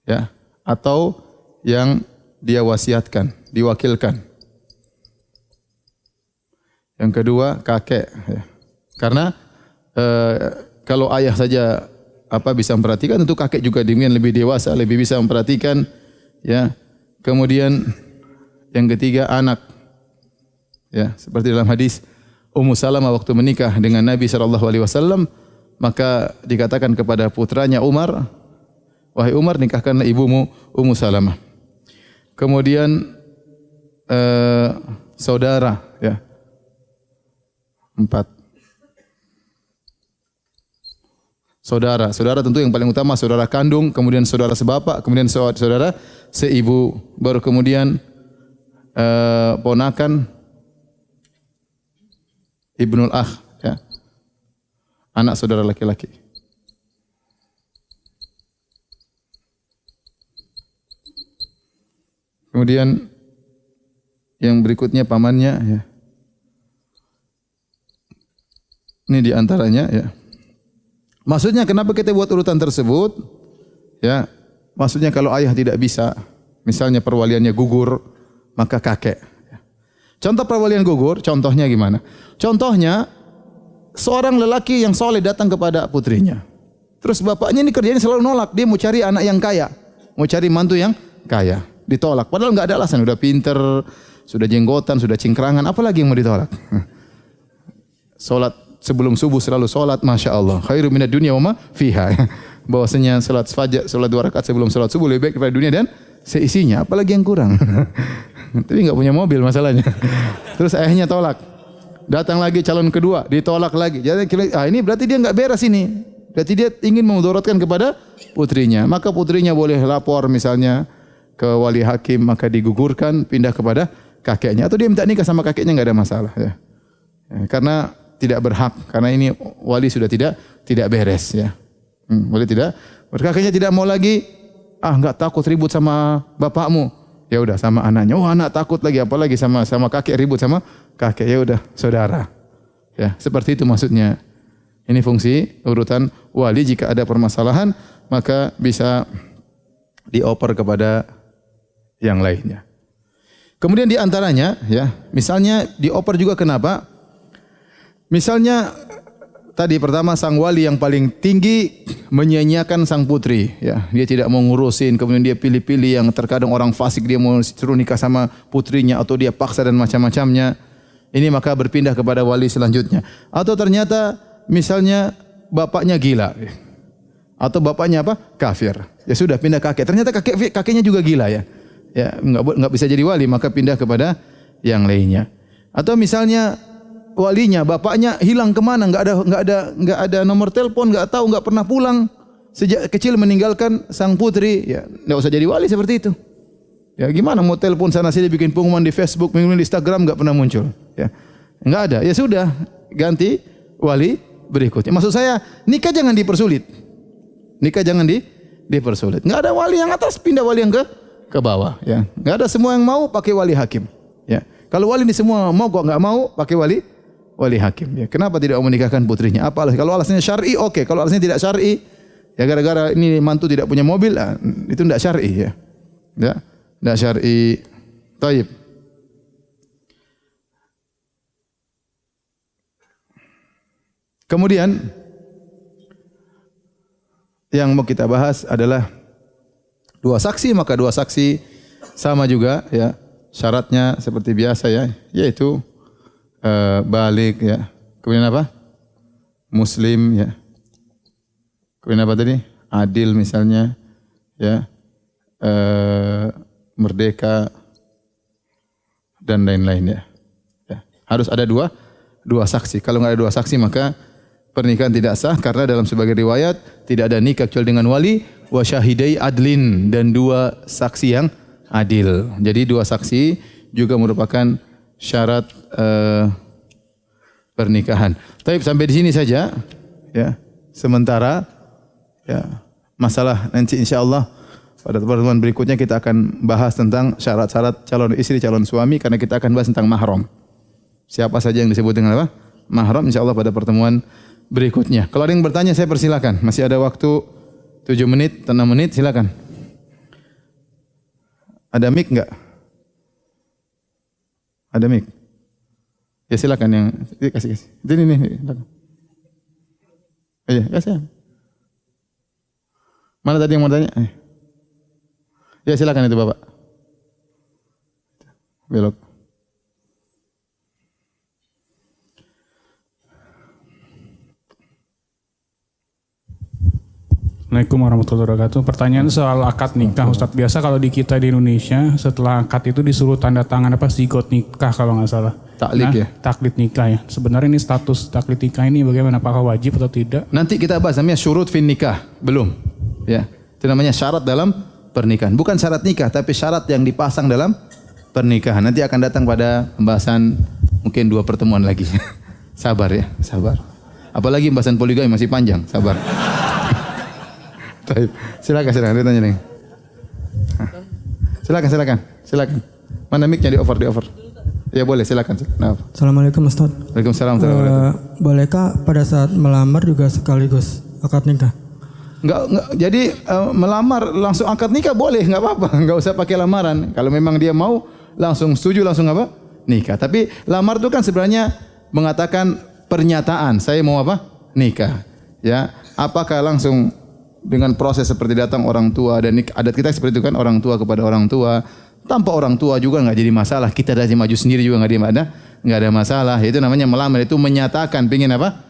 S1: ya, atau yang dia wasiatkan, diwakilkan. Yang kedua kakek, ya. Karena kalau ayah saja bisa memperhatikan, tentu kakek juga demikian, lebih dewasa, lebih bisa memperhatikan, ya. Kemudian yang ketiga anak, ya, seperti dalam hadis Ummu Salamah waktu menikah dengan Nabi SAW, maka dikatakan kepada putranya Umar, wahai Umar, nikahkanlah ibumu Ummu Salamah. Kemudian saudara, ya. 4. Saudara tentu yang paling utama saudara kandung, kemudian saudara sebapak, kemudian saudara seibu, baru kemudian ponakan, ibnul akh, ya, anak saudara laki-laki. Kemudian yang berikutnya pamannya, ya. Ini di antaranya, ya. Maksudnya kenapa kita buat urutan tersebut? Ya, maksudnya kalau ayah tidak bisa, misalnya perwaliannya gugur, maka kakek. Contoh perwalian gugur, contohnya gimana? Contohnya seorang lelaki yang soleh datang kepada putrinya. Terus bapaknya ini kerjanya selalu nolak, dia mau cari anak yang kaya, mau cari mantu yang kaya, ditolak. Padahal nggak ada alasan, sudah pinter, sudah jenggotan, sudah cingkrangan, apalagi yang mau ditolak? Salat sebelum subuh selalu salat, masya Allah. Khairu minad dunya wa ma fiha. Bahwasanya salat fajar, salat 2 rakaat sebelum salat subuh lebih baik daripada dunia dan seisinya. Apalagi yang kurang. Tapi enggak punya mobil masalahnya. Terus ayahnya tolak. Datang lagi calon kedua, ditolak lagi. Jadi ini berarti dia enggak beres ini. Berarti dia ingin memudaratkan kepada putrinya. Maka putrinya boleh lapor misalnya ke wali hakim, maka digugurkan, pindah kepada kakeknya, atau dia minta nikah sama kakeknya, enggak ada masalah, ya. Karena tidak berhak, karena ini wali sudah tidak beres, ya. Wali tidak, kakeknya tidak mau lagi, enggak takut ribut sama bapakmu, ya udah sama anaknya. Oh, anak takut lagi, apalagi sama kakek, ribut sama kakek, ya udah saudara, ya. Seperti itu maksudnya. Ini fungsi urutan wali. Jika ada permasalahan maka bisa dioper kepada yang lainnya. Kemudian di antaranya ya, misalnya dioper juga kenapa? Misalnya tadi pertama sang wali yang paling tinggi menyia-nyiakan sang putri ya. Dia tidak mau ngurusin, kemudian dia pilih-pilih yang terkadang orang fasik dia mau suruh nikah sama putrinya atau dia paksa dan macam-macamnya. Ini maka berpindah kepada wali selanjutnya. Atau ternyata misalnya bapaknya gila. Atau bapaknya apa? Kafir. Ya sudah pindah kakek. Ternyata kakeknya juga gila ya. Ya enggak bisa jadi wali, maka pindah kepada yang lainnya. Atau misalnya walinya bapaknya hilang kemana, enggak ada nomor telepon, enggak tahu, enggak pernah pulang sejak kecil meninggalkan sang putri, ya enggak usah jadi wali seperti itu. Ya gimana mau telepon sana sini bikin pengumuman di Facebook, pengumuman di Instagram enggak pernah muncul, ya. Enggak ada. Ya sudah, ganti wali berikutnya. Maksud saya, nikah jangan dipersulit. Nikah jangan dipersulit. Enggak ada wali yang atas pindah wali yang ke bawah, ya. Enggak ada semua yang mau pakai wali hakim, ya. Kalau wali ini semua mau kok enggak mau pakai wali hakim, ya. Kenapa tidak mau menikahkan putrinya? Apa alasan? Kalau alasannya syar'i oke, kalau alasannya tidak syar'i, ya gara-gara ini mantu tidak punya mobil, itu tidak syar'i, ya. Ya, tidak syar'i. Taib. Kemudian yang mau kita bahas adalah dua saksi, maka dua saksi sama juga ya syaratnya seperti biasa ya, yaitu balik ya. Kemudian apa? Muslim ya. Kemudian apa tadi? Adil misalnya ya. Merdeka dan lain-lain ya. Ya. Harus ada dua saksi. Kalau enggak ada dua saksi maka pernikahan tidak sah, karena dalam sebagai riwayat tidak ada nikah kecuali dengan wali wa syahidai adlin, dan dua saksi yang adil. Jadi dua saksi juga merupakan syarat pernikahan. Tapi sampai di sini saja ya. Sementara ya, masalah nanti insyaallah pada pertemuan berikutnya kita akan bahas tentang syarat-syarat calon istri, calon suami, karena kita akan bahas tentang mahram. Siapa saja yang disebut dengan apa? Mahram, insyaallah pada pertemuan berikutnya. Kalau ada yang bertanya saya persilakan. Masih ada waktu 7 menit, 6 menit, silakan. Ada mic enggak? Ada mic? Ya silakan yang kasih. Ini silakan. Iya, kasih. Mana tadi yang mau tanya? Ya silakan itu Bapak. Belok.
S2: Assalamualaikum warahmatullahi wabarakatuh. Pertanyaan soal akad nikah, Ustadz. Biasa kalau di kita di Indonesia setelah akad itu disuruh tanda tangan apa sigot nikah kalau nggak salah.
S1: Taklid ya.
S2: Taklid nikah ya. Sebenarnya ini status taklid nikah ini bagaimana? Apakah wajib atau tidak?
S1: Nanti kita bahas namanya syurut fin nikah. Belum. Ya. Itu namanya syarat dalam pernikahan. Bukan syarat nikah, tapi syarat yang dipasang dalam pernikahan. Nanti akan datang pada pembahasan mungkin 2 pertemuan lagi. Sabar ya, sabar. Apalagi pembahasan poligami masih panjang, sabar. Silakan ditanya nih. Silakan. Mana mic-nya di over. Ya boleh, silakan. Nah.
S3: Assalamualaikum Ustaz.
S1: Waalaikumsalam.
S3: Bolehkah pada saat melamar juga sekaligus akad nikah?
S1: Enggak. Jadi melamar langsung akad nikah boleh, enggak apa-apa. Enggak usah pakai lamaran. Kalau memang dia mau langsung setuju langsung apa? Nikah. Tapi lamar itu kan sebenarnya mengatakan pernyataan, saya mau apa? Nikah. Ya. Apakah langsung dengan proses seperti datang orang tua, dan adat kita seperti itu kan, orang tua kepada orang tua. Tanpa orang tua juga enggak jadi masalah. Kita dari maju sendiri juga enggak ada masalah. Itu namanya melamar, itu menyatakan pengin apa?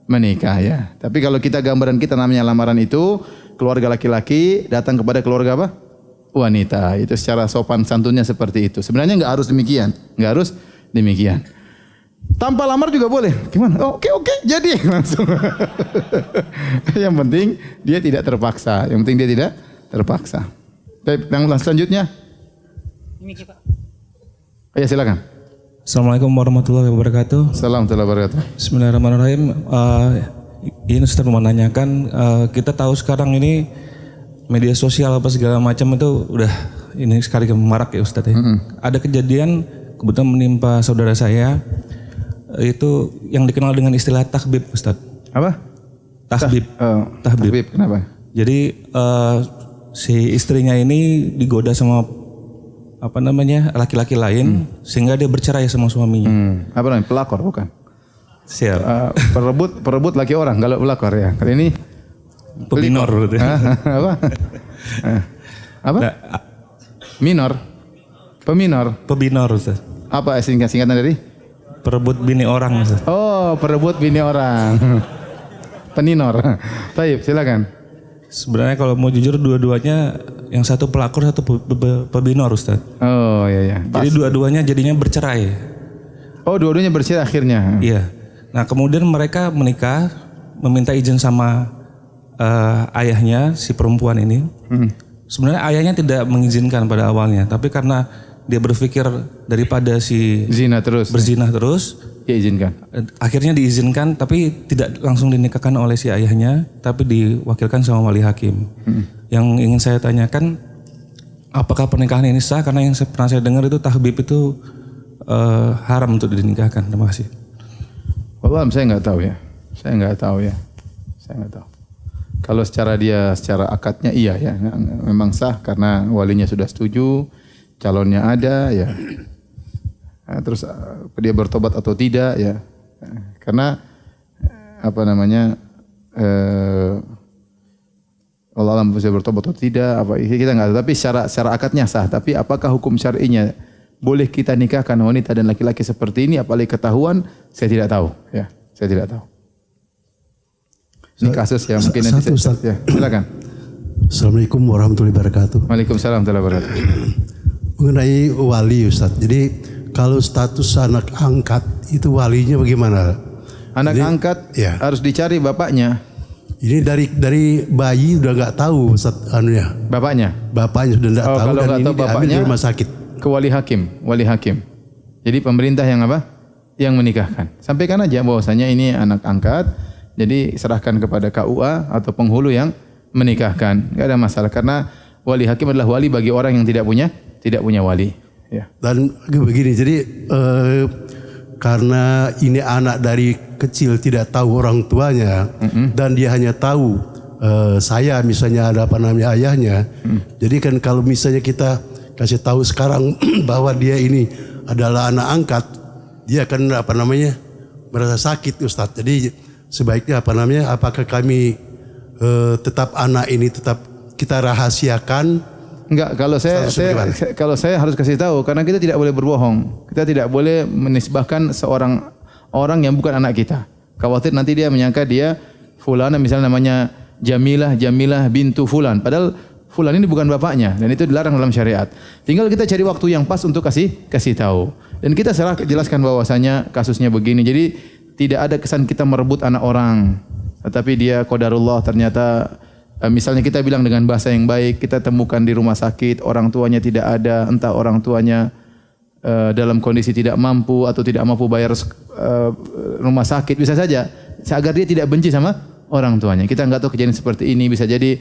S1: Menikah ya. Tapi kalau kita gambaran kita namanya lamaran itu keluarga laki-laki datang kepada keluarga apa? Wanita. Itu secara sopan santunnya seperti itu. Sebenarnya enggak harus demikian. Tanpa lamar juga boleh. Gimana? Oke, jadi langsung. Yang penting dia tidak terpaksa. Baik, yang selanjutnya. Ya silakan.
S4: Assalamualaikum warahmatullahi wabarakatuh.
S1: Assalamualaikum warahmatullahi wabarakatuh.
S4: Bismillahirrahmanirrahim. Ini Ustaz menanyakan, kita tahu sekarang ini media sosial apa segala macam itu udah ini sekali marak ya Ustaz ya. Ada kejadian kebetulan menimpa saudara saya, itu yang dikenal dengan istilah tahbib Ustaz.
S1: Apa?
S4: Tahbib.
S1: Tahbib. Kenapa?
S4: Jadi si istrinya ini digoda sama apa namanya laki-laki lain sehingga dia bercerai sama suaminya.
S1: Apa namanya? Pelakor bukan?
S4: Siap.
S1: Perebut laki orang kalau pelakor ya. Kali ini
S4: Pebinor berarti.
S1: apa? Apa?
S4: Nah,
S1: Minor. Peminor.
S4: pebinor Ustaz.
S1: Apa singkatan dari?
S4: Perebut bini orang Ustaz.
S1: Oh, perebut bini orang. Peninor. Baik, silakan.
S4: Sebenarnya kalau mau jujur dua-duanya yang satu pelakor satu pebinor Ustaz.
S1: Oh, iya ya.
S4: Jadi dua-duanya jadinya bercerai.
S1: Oh, dua-duanya bercerai akhirnya.
S4: Iya. Nah kemudian mereka menikah, meminta izin sama ayahnya si perempuan ini. Sebenarnya ayahnya tidak mengizinkan pada awalnya, tapi karena dia berpikir daripada si
S1: Zina terus.
S4: berzinah terus,
S1: Ya izinkan.
S4: akhirnya diizinkan, tapi tidak langsung dinikahkan oleh si ayahnya, tapi diwakilkan sama wali hakim. Yang ingin saya tanyakan, apakah pernikahan ini sah? Karena yang pernah saya dengar itu tahbib itu haram untuk dinikahkan. Terima kasih.
S1: Wallahualam saya nggak tahu ya. Saya nggak tahu. Kalau secara akadnya iya ya, memang sah karena walinya sudah setuju, calonnya ada ya. Nah, terus dia bertobat atau tidak ya? Karena apa namanya? Allah alam bisa bertobat atau tidak? Apa kita nggak tahu. Tapi secara akadnya sah. Tapi apakah hukum syar'inya boleh kita nikahkan wanita dan laki-laki seperti ini? Apalagi ketahuan? Saya tidak tahu. Ya, saya tidak tahu. Ini kasus yang mungkin nanti
S5: Ustaz.
S1: ya, silakan.
S5: Assalamualaikum warahmatullahi wabarakatuh.
S1: Waalaikumsalam warahmatullahi wabarakatuh.
S5: Mengenai wali Ustaz. Jadi kalau status anak angkat itu walinya bagaimana?
S1: Anak angkat
S5: ya.
S1: harus dicari bapaknya.
S5: Ini dari bayi udah nggak tahu Ustaz anunya.
S1: Bapaknya
S5: Bapaknya sudah nggak tahu
S1: kalau
S5: dan
S1: nggak
S5: ini
S1: tahu
S5: diambil
S1: bapaknya
S5: di rumah sakit.
S1: ke wali hakim. Jadi pemerintah yang apa? Yang menikahkan. Sampaikan aja bahwasanya ini anak angkat. Jadi serahkan kepada KUA atau penghulu yang menikahkan. Enggak ada masalah karena wali hakim adalah wali bagi orang yang tidak punya wali. Ya.
S5: Dan begini, jadi karena ini anak dari kecil tidak tahu orang tuanya dan dia hanya tahu saya misalnya ada apa namanya ayahnya. Jadi kan kalau misalnya kita kasih tahu sekarang bahwa dia ini adalah anak angkat, dia akan apa namanya merasa sakit Ustadz. Jadi sebaiknya apa namanya, apakah kami tetap anak ini tetap kita rahasiakan?
S1: Enggak, kalau saya harus kasih tahu karena kita tidak boleh berbohong. Kita tidak boleh menisbahkan seorang orang yang bukan anak kita. Khawatir nanti dia menyangka dia fulana misalnya namanya Jamilah bintu fulan. Padahal fulan ini bukan bapaknya dan itu dilarang dalam syariat. Tinggal kita cari waktu yang pas untuk kasih tahu. Dan kita jelaskan bahwasanya kasusnya begini. Jadi tidak ada kesan kita merebut anak orang. Tetapi dia qadarullah ternyata misalnya kita bilang dengan bahasa yang baik, kita temukan di rumah sakit, orang tuanya tidak ada, entah orang tuanya dalam kondisi tidak mampu atau tidak mampu bayar rumah sakit, bisa saja agar dia tidak benci sama orang tuanya. Kita enggak tahu kejadian seperti ini, bisa jadi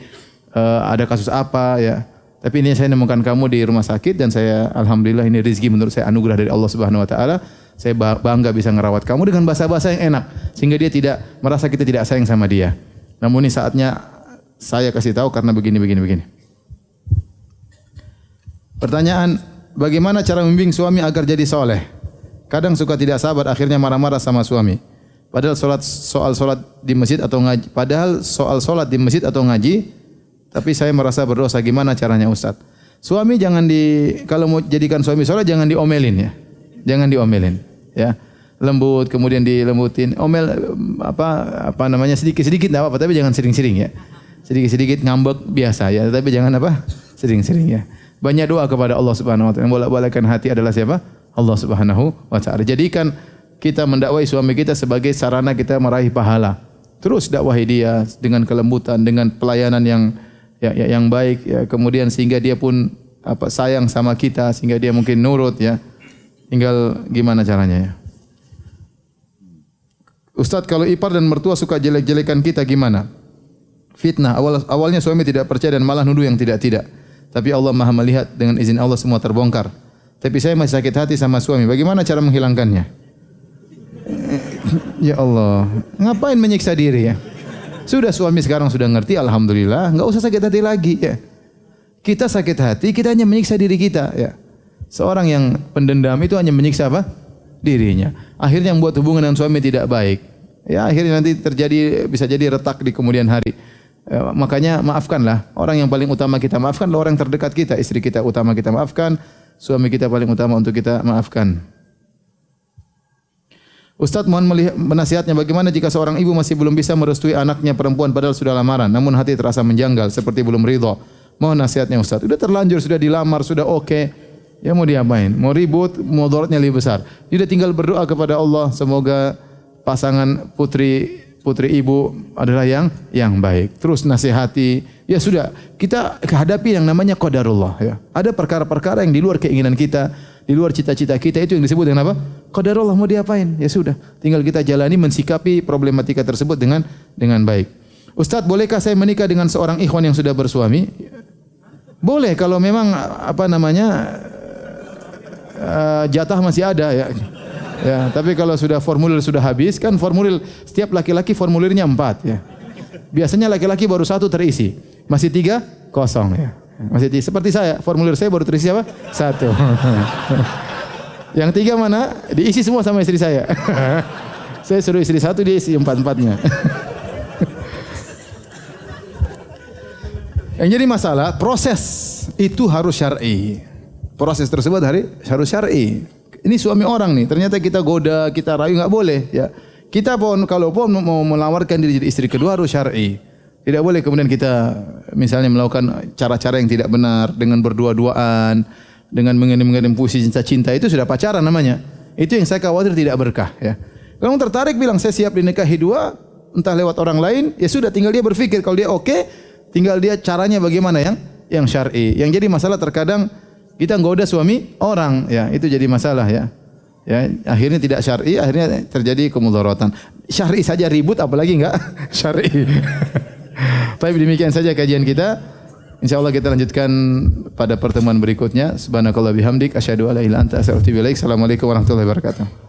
S1: ada kasus apa ya. Tapi ini saya nemukan kamu di rumah sakit dan saya alhamdulillah ini rezeki menurut saya anugerah dari Allah Subhanahu wa taala. Saya bangga bisa ngerawat kamu dengan bahasa-bahasa yang enak sehingga dia tidak merasa kita tidak sayang sama dia. Namun ini saatnya saya kasih tahu karena begini. Pertanyaan, bagaimana cara membimbing suami agar jadi soleh? Kadang suka tidak sabar, akhirnya marah-marah sama suami. Padahal soal solat di masjid atau ngaji, tapi saya merasa berdosa. Gimana caranya Ustaz? Suami kalau mau jadikan suami soleh jangan diomelin ya. Jangan diomelin ya. Lembut kemudian dilembutin. Omel apa namanya sedikit-sedikit enggak apa-apa tapi jangan sering-sering ya. Sedikit-sedikit ngambek biasa ya, tapi jangan sering-sering ya. Banyak doa kepada Allah Subhanahu wa taala. Yang bolak-balikkan hati adalah siapa? Allah Subhanahu wa taala. Jadikan kita mendakwai suami kita sebagai sarana kita meraih pahala. Terus dakwahi dia dengan kelembutan, dengan pelayanan yang baik ya. Kemudian sehingga dia pun sayang sama kita, sehingga dia mungkin nurut ya. Tinggal gimana caranya ya. Ustadz, kalau ipar dan mertua suka jelek-jelekan kita gimana? Fitnah. Awalnya suami tidak percaya dan malah nuduh yang tidak-tidak. Tapi Allah Maha melihat, dengan izin Allah semua terbongkar. Tapi saya masih sakit hati sama suami. Bagaimana cara menghilangkannya? Ya Allah, ngapain menyiksa diri ya? Sudah suami sekarang sudah ngerti, alhamdulillah, enggak usah sakit hati lagi ya. Kita sakit hati, kita hanya menyiksa diri kita. Ya. Seorang yang pendendam itu hanya menyiksa apa? Dirinya. Akhirnya membuat hubungan dengan suami tidak baik. Ya, akhirnya nanti bisa jadi retak di kemudian hari. Makanya maafkanlah. Orang yang paling utama kita maafkan adalah orang terdekat kita. Istri kita utama kita maafkan. Suami kita paling utama untuk kita maafkan. Ustadz mohon menasihatnya bagaimana jika seorang ibu masih belum bisa merestui anaknya perempuan padahal sudah lamaran. Namun hati terasa menjanggal seperti belum ridho. Mohon nasihatnya Ustadz. Sudah terlanjur, sudah dilamar, sudah oke. Ya mau diapain? Mau ribut, mudaratnya lebih besar. Dia tinggal berdoa kepada Allah semoga pasangan putri ibu adalah yang baik. Terus nasihati. Ya sudah, kita hadapi yang namanya qadarullah ya. Ada perkara-perkara yang di luar keinginan kita, di luar cita-cita kita, itu yang disebut dengan apa? Qadarullah. Mau diapain? Ya sudah, tinggal kita jalani mensikapi problematika tersebut dengan baik. Ustadz, bolehkah saya menikah dengan seorang ikhwan yang sudah bersuami? Boleh kalau memang jatah masih ada ya. Ya, tapi kalau formulir sudah habis, kan formulir setiap laki-laki formulirnya 4 ya. Biasanya laki-laki baru 1 terisi, masih 3 kosong ya. Masih seperti saya, formulir saya baru terisi apa? 1. Yang 3 mana? Diisi semua sama istri saya. Saya suruh istri 1, dia isi 4-4-nya. Yang jadi masalah, proses itu harus syar'i. Proses tersebut harus syar'i. Ini suami orang nih, ternyata kita goda, kita rayu, enggak boleh ya. Kita kalau mau menawarkan diri jadi istri kedua harus syar'i. Tidak boleh kemudian kita misalnya melakukan cara-cara yang tidak benar dengan berdua-duaan, dengan mengirim puisi cinta-cinta, itu sudah pacaran namanya. Itu yang saya khawatir tidak berkah ya. Kalau tertarik bilang saya siap dinikahi dua, entah lewat orang lain, ya sudah tinggal dia berpikir kalau dia oke, tinggal dia caranya bagaimana yang syar'i. Yang jadi masalah terkadang kita goda suami orang, ya itu jadi masalah ya. Ya akhirnya tidak syar'i, akhirnya terjadi kemudaratan. Syar'i saja ribut, apalagi enggak syar'i. Baik, demikian saja kajian kita. Insyaallah kita lanjutkan pada pertemuan berikutnya. Subhanakallah bihamdik asyhadu alla ilaha illa anta astaghfiruka wa atubu ilaik. Assalamualaikum warahmatullahi wabarakatuh.